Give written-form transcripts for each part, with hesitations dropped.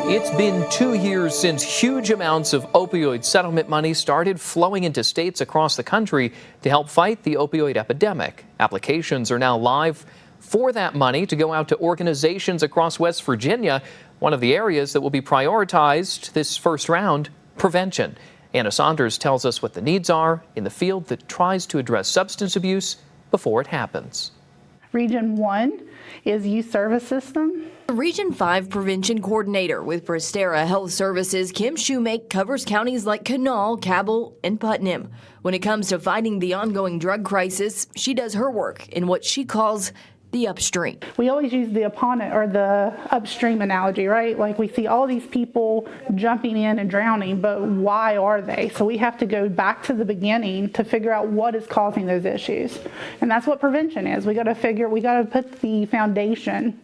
It's been 2 years since huge amounts of opioid settlement money started flowing into states across the country to help fight the opioid epidemic. Applications are now live for that money to go out to organizations across West Virginia. One of the areas that will be prioritized this first round, prevention. Anna Saunders tells us what the needs are in the field that tries to address substance abuse before it happens. Region 1 is Youth Service System. The Region 5 Prevention Coordinator with Prestera Health Services, Kim Shoemake, covers counties like Kanawha, Cabell, and Putnam. When it comes to fighting the ongoing drug crisis, she does her work in what she calls the upstream. We always use the opponent or the upstream analogy, right? Like we see all these people jumping in and drowning, but why are they? So we have to go back to the beginning to figure out what is causing those issues. And that's what prevention is. We got to put the foundation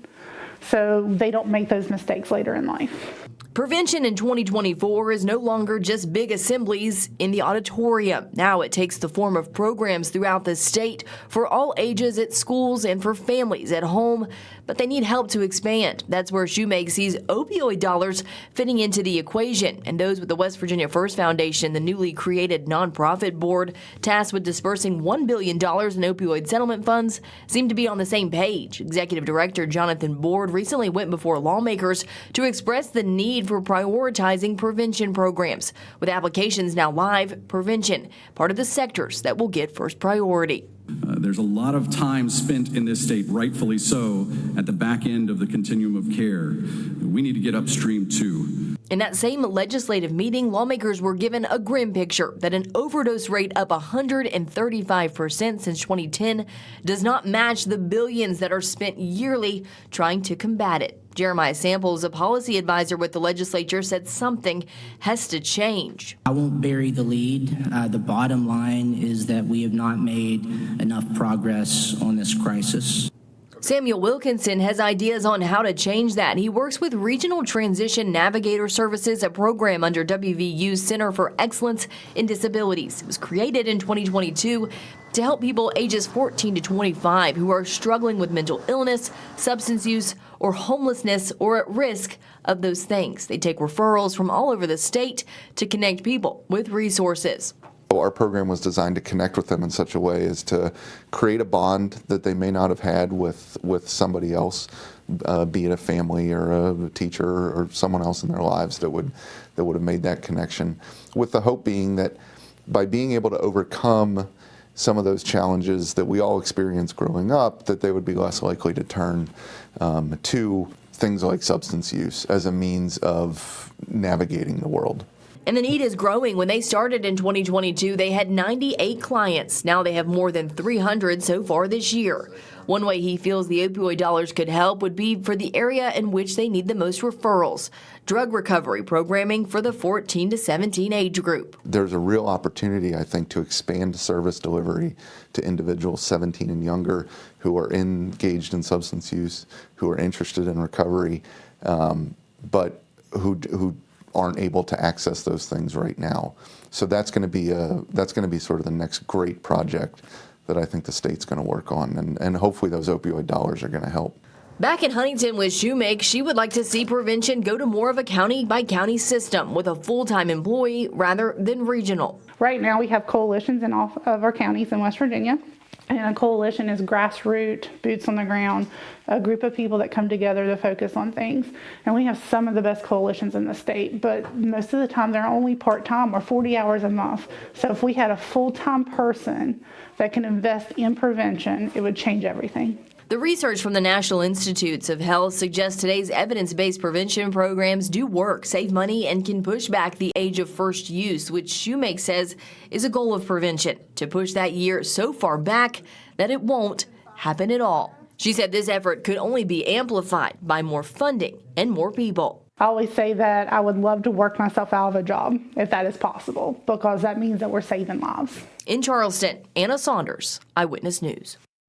so they don't make those mistakes later in life. Prevention in 2024 is no longer just big assemblies in the auditorium. Now it takes the form of programs throughout the state for all ages at schools and for families at home. But they need help to expand. That's where Shoemake sees opioid dollars fitting into the equation. And those with the West Virginia First Foundation, the newly created nonprofit board tasked with dispersing $1 billion in opioid settlement funds, seem to be on the same page. Executive Director Jonathan Board recently went before lawmakers to express the need for prioritizing prevention programs. With applications now live, prevention, part of the sectors that will get first priority. There's a lot of time spent in this state, rightfully so, at the back end of the continuum of care. We need to get upstream too. In that same legislative meeting, lawmakers were given a grim picture that an overdose rate up 135% since 2010 does not match the billions that are spent yearly trying to combat it. Jeremiah Samples, a policy advisor with the legislature, said something has to change. I won't bury the lead. The bottom line is that we have not made enough progress on this crisis. Samuel Wilkinson has ideas on how to change that. He works with Regional Transition Navigator Services, a program under WVU's Center for Excellence in Disabilities. It was created in 2022 to help people ages 14 to 25 who are struggling with mental illness, substance use, or homelessness, or at risk of those things. They take referrals from all over the state to connect people with resources. Our program was designed to connect with them in such a way as to create a bond that they may not have had with somebody else, be it a family or a teacher or someone else in their lives that would have made that connection, with the hope being that by being able to overcome some of those challenges that we all experienced growing up, that they would be less likely to turn to things like substance use as a means of navigating the world. And the need is growing. When they started in 2022, they had 98 clients. Now they have more than 300 so far this year. One way he feels the opioid dollars could help would be for the area in which they need the most referrals. Drug recovery programming for the 14 to 17 age group. There's a real opportunity, I think, to expand service delivery to individuals 17 and younger who are engaged in substance use, who are interested in recovery, but who aren't able to access those things right now. So that's going to be sort of the next great project that I think the state's going to work on, and hopefully those opioid dollars are going to help. Back in Huntington with Shoemake, she would like to see prevention go to more of a county-by-county system with a full-time employee rather than regional. Right now we have coalitions in all of our counties in West Virginia. And a coalition is grassroots, boots on the ground, a group of people that come together to focus on things. And we have some of the best coalitions in the state, but most of the time they're only part-time or 40 hours a month. So if we had a full-time person that can invest in prevention, it would change everything. The research from the National Institutes of Health suggests today's evidence-based prevention programs do work, save money, and can push back the age of first use, which Shoemake says is a goal of prevention, to push that year so far back that it won't happen at all. She said this effort could only be amplified by more funding and more people. I always say that I would love to work myself out of a job if that is possible, because that means that we're saving lives. In Charleston, Anna Saunders, Eyewitness News.